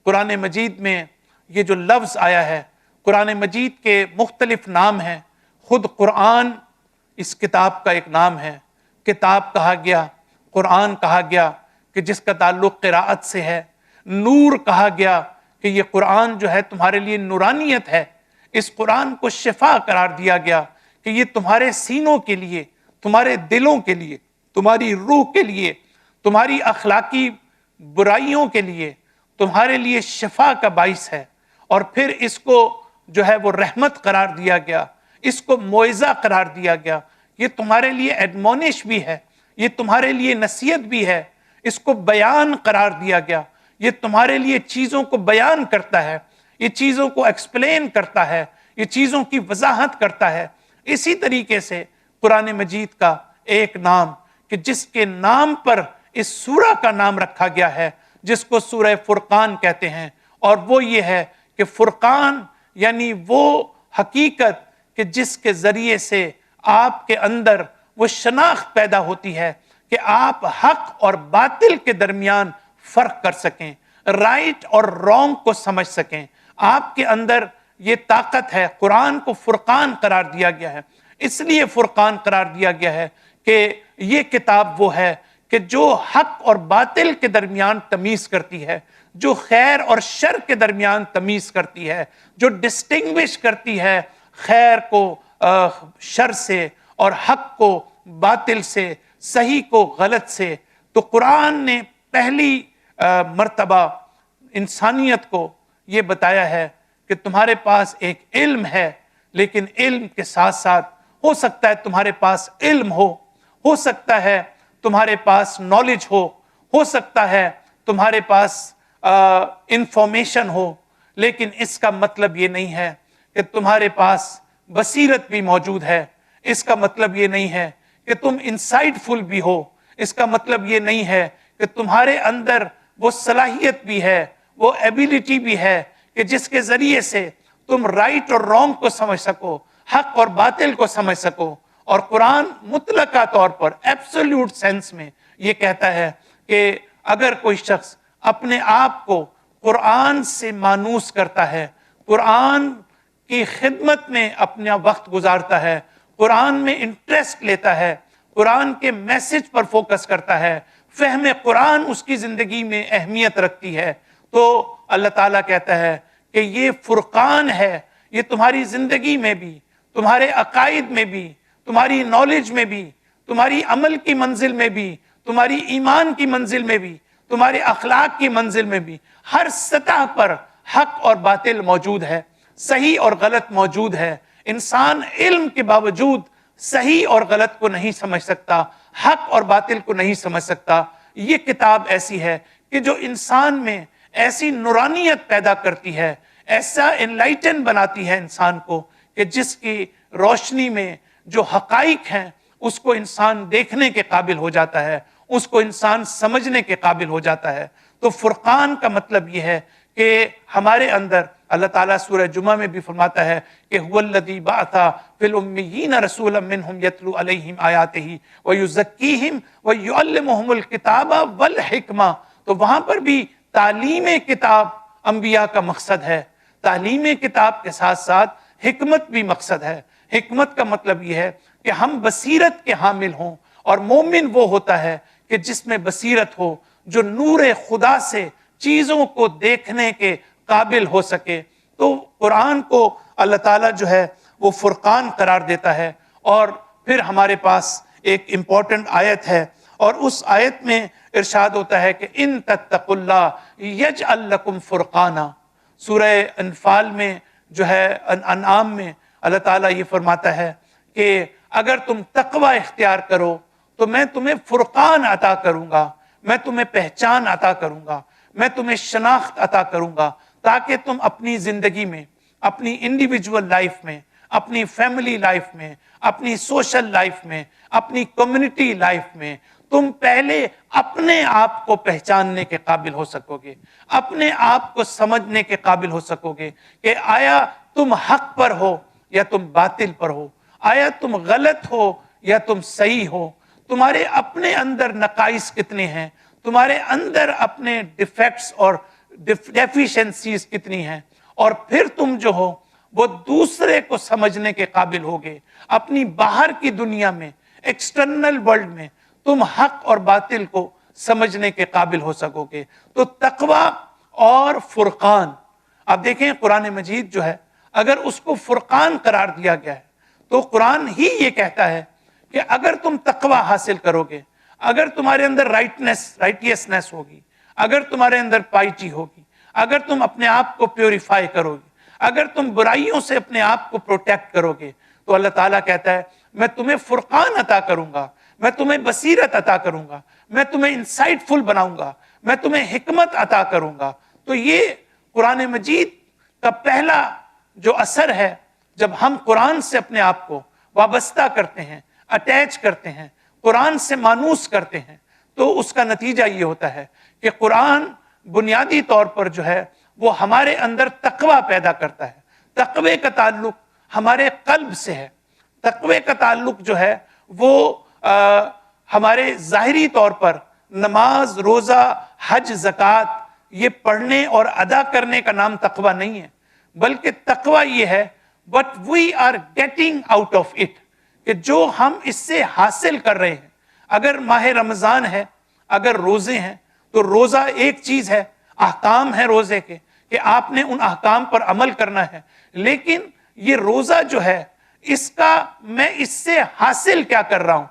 قرآن مجید میں یہ جو لفظ آیا ہے، قرآن مجید کے مختلف نام ہیں. خود قرآن اس کتاب کا ایک نام ہے. کتاب کہا گیا، قرآن کہا گیا کہ جس کا تعلق قراءت سے ہے. نور کہا گیا کہ یہ قرآن جو ہے تمہارے لیے نورانیت ہے. اس قرآن کو شفا قرار دیا گیا کہ یہ تمہارے سینوں کے لیے، تمہارے دلوں کے لیے، تمہاری روح کے لیے، تمہاری اخلاقی برائیوں کے لیے، تمہارے لیے شفا کا باعث ہے. اور پھر اس کو جو ہے وہ رحمت قرار دیا گیا، اس کو موعظہ قرار دیا گیا. یہ تمہارے لیے ایڈمونش بھی ہے، یہ تمہارے لیے نصیحت بھی ہے. اس کو بیان قرار دیا گیا، یہ تمہارے لیے چیزوں کو بیان کرتا ہے، یہ چیزوں کو ایکسپلین کرتا ہے، یہ چیزوں کی وضاحت کرتا ہے. اسی طریقے سے قرآن مجید کا ایک نام کہ جس کے نام پر اس سورہ کا نام رکھا گیا ہے، جس کو سورہ فرقان کہتے ہیں، اور وہ یہ ہے کہ فرقان یعنی وہ حقیقت کہ جس کے ذریعے سے آپ کے اندر وہ شناخت پیدا ہوتی ہے کہ آپ حق اور باطل کے درمیان فرق کر سکیں، رائٹ اور رانگ کو سمجھ سکیں. آپ کے اندر یہ طاقت ہے. قرآن کو فرقان قرار دیا گیا ہے. اس لیے فرقان قرار دیا گیا ہے کہ یہ کتاب وہ ہے کہ جو حق اور باطل کے درمیان تمیز کرتی ہے، جو خیر اور شر کے درمیان تمیز کرتی ہے، جو ڈسٹنگوش کرتی ہے خیر کو شر سے اور حق کو باطل سے، صحیح کو غلط سے. تو قرآن نے پہلی مرتبہ انسانیت کو یہ بتایا ہے کہ تمہارے پاس ایک علم ہے، لیکن علم کے ساتھ ساتھ ہو سکتا ہے تمہارے پاس علم ہو سکتا ہے تمہارے پاس نالج ہو سکتا ہے تمہارے پاس انفارمیشن ہو، لیکن اس کا مطلب یہ نہیں ہے کہ تمہارے پاس بصیرت بھی موجود ہے. اس کا مطلب یہ نہیں ہے کہ تم انسائٹ فل بھی ہو. اس کا مطلب یہ نہیں ہے کہ تمہارے اندر وہ صلاحیت بھی ہے، وہ ایبیلٹی بھی ہے کہ جس کے ذریعے سے تم رائٹ اور رانگ کو سمجھ سکو، حق اور باطل کو سمجھ سکو. اور قرآن مطلقہ طور پر ایبسولوٹ سینس میں یہ کہتا ہے کہ اگر کوئی شخص اپنے آپ کو قرآن سے مانوس کرتا ہے، قرآن کی خدمت میں اپنا وقت گزارتا ہے، قرآن میں انٹرسٹ لیتا ہے، قرآن کے میسج پر فوکس کرتا ہے، فہم قرآن اس کی زندگی میں اہمیت رکھتی ہے، تو اللہ تعالیٰ کہتا ہے کہ یہ فرقان ہے، یہ تمہاری زندگی میں بھی، تمہارے عقائد میں بھی، تمہاری نالج میں بھی، تمہاری عمل کی منزل میں بھی، تمہاری ایمان کی منزل میں بھی، تمہارے اخلاق کی منزل میں بھی، ہر سطح پر حق اور باطل موجود ہے، صحیح اور غلط موجود ہے۔ انسان علم کے باوجود صحیح اور غلط کو نہیں سمجھ سکتا، حق اور باطل کو نہیں سمجھ سکتا۔ یہ کتاب ایسی ہے کہ جو انسان میں ایسی نورانیت پیدا کرتی ہے، ایسا انلائٹن بناتی ہے انسان کو کہ جس کی روشنی میں جو حقائق ہیں اس کو انسان دیکھنے کے قابل ہو جاتا ہے، اس کو انسان سمجھنے کے قابل ہو جاتا ہے۔ تو فرقان کا مطلب یہ ہے کہ ہمارے اندر اللہ تعالیٰ سورہ جمعہ میں بھی فرماتا ہے کہ هو الذی بعث فی الامیین رسولا منہم یتلو علیہم آیاتہ ویزکیہم ویعلمہم الکتاب والحکمہ۔ تو وہاں پر بھی تعلیم کتاب انبیاء کا مقصد ہے، تعلیم کتاب کے ساتھ ساتھ حکمت بھی مقصد ہے۔ حکمت کا مطلب یہ ہے کہ ہم بصیرت کے حامل ہوں، اور مومن وہ ہوتا ہے کہ جس میں بصیرت ہو، جو نور خدا سے چیزوں کو دیکھنے کے قابل ہو سکے۔ تو قرآن کو اللہ تعالیٰ جو ہے وہ فرقان قرار دیتا ہے۔ اور پھر ہمارے پاس ایک امپورٹنٹ آیت ہے، اور اس آیت میں ارشاد ہوتا ہے کہ ان تتقوا اللہ یجعل لکم فرقانا۔ سورہ انفال میں جو ہے انعام میں اللہ تعالیٰ یہ فرماتا ہے کہ اگر تم تقوی اختیار کرو تو میں تمہیں فرقان عطا کروں گا، میں تمہیں پہچان عطا کروں گا، میں تمہیں شناخت عطا کروں گا، تاکہ تم اپنی زندگی میں، اپنی انڈیویجول لائف میں، اپنی فیملی لائف میں، اپنی سوشل لائف میں، اپنی کمیونٹی لائف میں تم پہلے اپنے آپ کو پہچاننے کے قابل ہو سکو گے، اپنے آپ کو سمجھنے کے قابل ہو سکو گے کہ آیا تم حق پر ہو یا تم باطل پر ہو، آیا تم غلط ہو یا تم صحیح ہو، تمہارے اپنے اندر نقائص کتنے ہیں، تمہارے اندر اپنے ڈیفیکٹس اور ڈیفیشنسیز کتنی ہیں، اور پھر تم جو ہو وہ دوسرے کو سمجھنے کے قابل ہوگے۔ اپنی باہر کی دنیا میں، ایکسٹرنل ورلڈ میں تم حق اور باطل کو سمجھنے کے قابل ہو سکو گے۔ تو تقوی اور فرقان، اب دیکھیں قرآن مجید جو ہے اگر اس کو فرقان قرار دیا گیا ہے تو قرآن ہی یہ کہتا ہے کہ اگر تم تقوی حاصل کرو گے، اگر تمہارے اندر رائٹیسنس ہوگی، اگر تمہارے اندر پائٹی ہوگی، اگر تم اپنے آپ کو پیوریفائی کرو گے، اگر تم برائیوں سے اپنے آپ کو پروٹیکٹ کرو گے، تو اللہ تعالیٰ کہتا ہے میں تمہیں فرقان عطا کروں گا، میں تمہیں بصیرت عطا کروں گا، میں تمہیں انسائٹ فل بناؤں گا، میں تمہیں حکمت عطا کروں گا۔ تو یہ قرآن مجید کا پہلا جو اثر ہے، جب ہم قرآن سے اپنے آپ کو وابستہ کرتے ہیں، اٹیچ کرتے ہیں، قرآن سے مانوس کرتے ہیں، تو اس کا نتیجہ یہ ہوتا ہے کہ قرآن بنیادی طور پر جو ہے وہ ہمارے اندر تقوی پیدا کرتا ہے۔ تقوی کا تعلق ہمارے قلب سے ہے، تقوی کا تعلق جو ہے وہ ہمارے ظاہری طور پر نماز، روزہ، حج، زکوٰۃ یہ پڑھنے اور ادا کرنے کا نام تقوی نہیں ہے، بلکہ تقوی یہ ہے what we are getting out of it، کہ جو ہم اس سے حاصل کر رہے ہیں۔ اگر ماہ رمضان ہے، اگر روزے ہیں، تو روزہ ایک چیز ہے، احکام ہے روزے کے کہ آپ نے ان احکام پر عمل کرنا ہے، لیکن یہ روزہ جو ہے اس کا میں اس سے حاصل کیا کر رہا ہوں،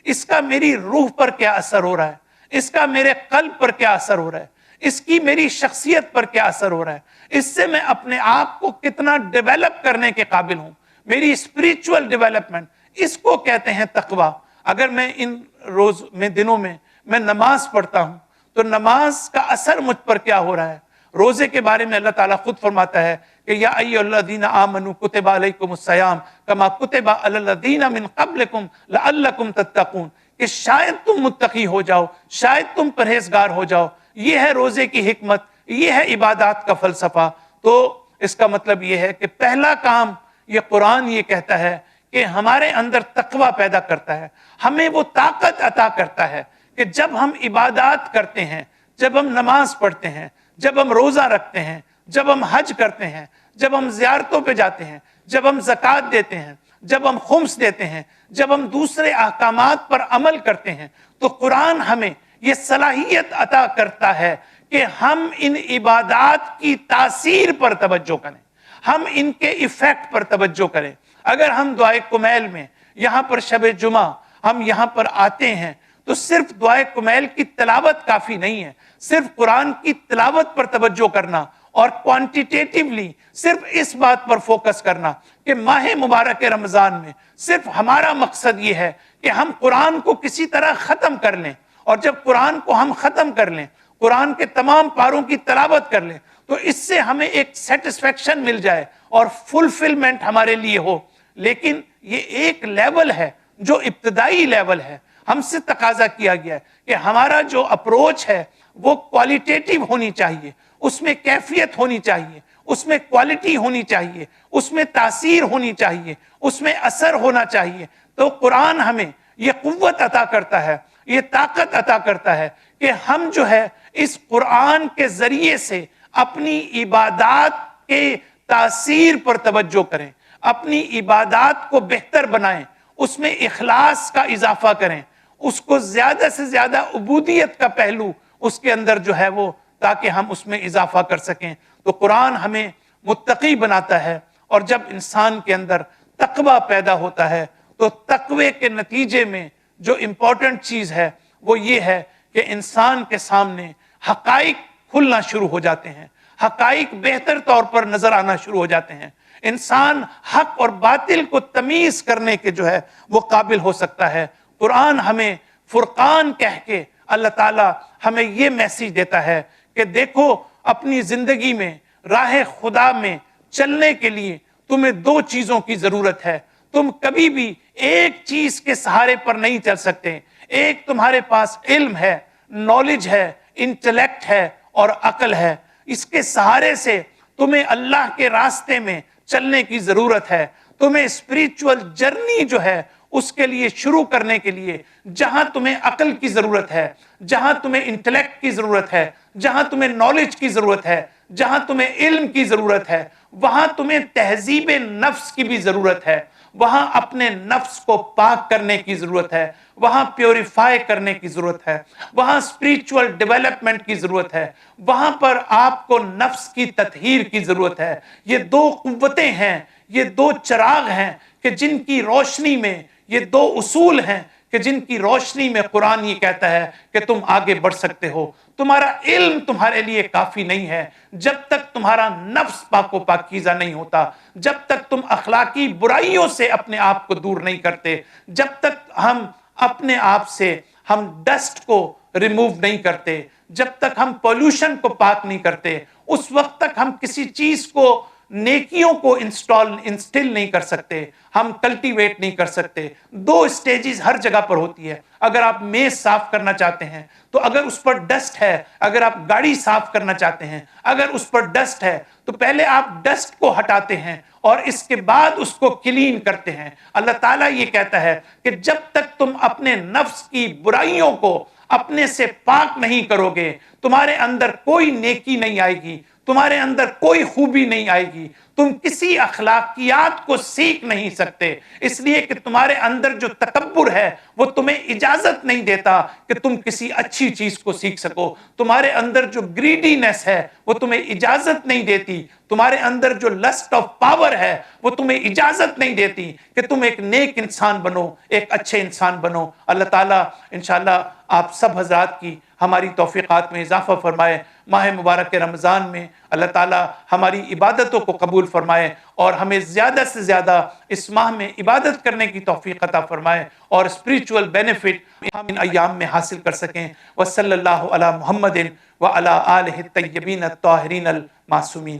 اس کا میری روح پر کیا اثر ہو رہا ہے، اس کا میرے قلب پر کیا اثر ہو رہا ہے، اس کی میری شخصیت پر کیا اثر ہو رہا ہے، اس سے میں اپنے آپ کو کتنا ڈیولپ کرنے کے قابل ہوں، میری اسپریچول ڈیولپمنٹ، اس کو کہتے ہیں تقوی۔ اگر میں ان روز میں دنوں میں نماز پڑھتا ہوں تو نماز کا اثر مجھ پر کیا ہو رہا ہے۔ روزے کے بارے میں اللہ تعالیٰ خود فرماتا ہے کہ یا ایھا الذین آمنوا کتب علیکم الصیام کما کتب علی الذین من قبلکم لعلکم تتقون، کہ شاید تم متقی ہو جاؤ، شاید تم پرہیزگار ہو جاؤ۔ یہ ہے روزے کی حکمت، یہ ہے عبادات کا فلسفہ۔ تو اس کا مطلب یہ ہے کہ پہلا کام یہ قرآن یہ کہتا ہے کہ ہمارے اندر تقوی پیدا کرتا ہے، ہمیں وہ طاقت عطا کرتا ہے کہ جب ہم عبادات کرتے ہیں، جب ہم نماز پڑھتے ہیں، جب ہم روزہ رکھتے ہیں، جب ہم حج کرتے ہیں، جب ہم زیارتوں پہ جاتے ہیں، جب ہم زکوٰۃ دیتے ہیں، جب ہم خمس دیتے ہیں، جب ہم دوسرے احکامات پر عمل کرتے ہیں، تو قرآن ہمیں یہ صلاحیت عطا کرتا ہے کہ ہم ان عبادات کی تاثیر پر توجہ کریں، ہم ان کے ایفیکٹ پر توجہ کریں۔ اگر ہم دعائے کمیل میں یہاں پر شب جمعہ ہم یہاں پر آتے ہیں تو صرف دعائے کمیل کی تلاوت کافی نہیں ہے، صرف قرآن کی تلاوت پر توجہ کرنا اور کوانٹیٹیٹیولی صرف اس بات پر فوکس کرنا کہ ماہ مبارک رمضان میں صرف ہمارا مقصد یہ ہے کہ ہم قرآن کو کسی طرح ختم کر لیں، اور جب قرآن کو ہم ختم کر لیں، قرآن کے تمام پاروں کی تلاوت کر لیں، تو اس سے ہمیں ایک سیٹسفیکشن مل جائے اور فلفلمنٹ ہمارے لیے ہو۔ لیکن یہ ایک لیول ہے جو ابتدائی لیول ہے، ہم سے تقاضا کیا گیا ہے کہ ہمارا جو اپروچ ہے وہ کوالٹیٹیو ہونی چاہیے، اس میں کیفیت ہونی چاہیے، اس میں کوالٹی ہونی چاہیے، اس میں تاثیر ہونی چاہیے، اس میں اثر ہونا چاہیے۔ تو قرآن ہمیں یہ قوت عطا کرتا ہے، یہ طاقت عطا کرتا ہے کہ ہم جو ہے اس قرآن کے ذریعے سے اپنی عبادات کے تاثیر پر توجہ کریں، اپنی عبادات کو بہتر بنائیں، اس میں اخلاص کا اضافہ کریں، اس کو زیادہ سے زیادہ عبودیت کا پہلو اس کے اندر جو ہے وہ، تاکہ ہم اس میں اضافہ کر سکیں۔ تو قرآن ہمیں متقی بناتا ہے، اور جب انسان کے اندر تقوی پیدا ہوتا ہے تو تقوی کے نتیجے میں جو امپورٹنٹ چیز ہے وہ یہ ہے کہ انسان کے سامنے حقائق کھلنا شروع ہو جاتے ہیں، حقائق بہتر طور پر نظر آنا شروع ہو جاتے ہیں، انسان حق اور باطل کو تمیز کرنے کے جو ہے وہ قابل ہو سکتا ہے۔ قرآن ہمیں فرقان کہہ کے اللہ تعالیٰ ہمیں یہ میسیج دیتا ہے کہ دیکھو، اپنی زندگی میں راہ خدا میں چلنے کے لیے تمہیں دو چیزوں کی ضرورت ہے، تم کبھی بھی ایک چیز کے سہارے پر نہیں چل سکتے۔ ایک تمہارے پاس علم ہے، نالج ہے، انٹلیکٹ ہے اور عقل ہے، اس کے سہارے سے تمہیں اللہ کے راستے میں چلنے کی ضرورت ہے۔ تمہیں اسپریچول جرنی جو ہے اس کے لیے شروع کرنے کے لیے جہاں تمہیں عقل کی ضرورت ہے، جہاں تمہیں انٹلیکٹ کی ضرورت ہے، جہاں تمہیں نالج کی ضرورت ہے، جہاں تمہیں علم کی ضرورت ہے، وہاں تمہیں تہذیب نفس کی بھی ضرورت ہے، وہاں اپنے نفس کو پاک کرنے کی ضرورت ہے، وہاں پیوریفائی کرنے کی ضرورت ہے، وہاں اسپریچول ڈیولپمنٹ کی ضرورت ہے، وہاں پر آپ کو نفس کی تطہیر کی ضرورت ہے۔ یہ دو قوتیں ہیں، یہ دو چراغ ہیں کہ جن کی روشنی میں، یہ دو اصول ہیں کہ جن کی روشنی میں قرآن یہ کہتا ہے کہ تم آگے بڑھ سکتے ہو۔ تمہارا علم تمہارے لیے کافی نہیں ہے جب تک تمہارا نفس پاک و پاکیزہ نہیں ہوتا، جب تک تم اخلاقی برائیوں سے اپنے آپ کو دور نہیں کرتے، جب تک ہم اپنے آپ سے ہم ڈسٹ کو ریموو نہیں کرتے، جب تک ہم پولوشن کو پاک نہیں کرتے، اس وقت تک ہم کسی چیز کو، نیکیوں کو انسٹل نہیں کر سکتے، ہم کلٹیویٹ نہیں کر سکتے۔ دو سٹیجز ہر جگہ پر ہوتی ہے۔ اگر آپ میز صاف کرنا چاہتے ہیں تو اگر اس پر ڈسٹ ہے، اگر آپ گاڑی صاف کرنا چاہتے ہیں اگر اس پر ڈسٹ ہے تو پہلے آپ ڈسٹ کو ہٹاتے ہیں اور اس کے بعد اس کو کلین کرتے ہیں۔ اللہ تعالیٰ یہ کہتا ہے کہ جب تک تم اپنے نفس کی برائیوں کو اپنے سے پاک نہیں کرو گے، تمہارے اندر کوئی نیکی نہیں آئے گی، تمہارے اندر کوئی خوبی نہیں آئے گی، تم کسی اخلاقیات کو سیکھ نہیں سکتے، اس لیے کہ تمہارے اندر جو تکبر ہے وہ تمہیں اجازت نہیں دیتا کہ تم کسی اچھی چیز کو سیکھ سکو۔ تمہارے اندر جو گریڈینس ہے وہ تمہیں اجازت نہیں دیتی، تمہارے اندر جو لسٹ آف پاور ہے وہ تمہیں اجازت نہیں دیتی کہ تم ایک نیک انسان بنو، ایک اچھے انسان بنو۔ اللہ تعالیٰ انشاءاللہ آپ سب حضرات کی ہماری توفیقات میں اضافہ فرمائے۔ ماہ مبارک رمضان میں اللہ تعالیٰ ہماری عبادتوں کو قبول فرمائے اور ہمیں زیادہ سے زیادہ اس ماہ میں عبادت کرنے کی توفیق عطا فرمائے اور اسپریچول بینیفٹ ہم ان ایام میں حاصل کر سکیں۔ وصلی اللہ علی محمد وعلی آلہ الطیبین الطاہرین المعصومین۔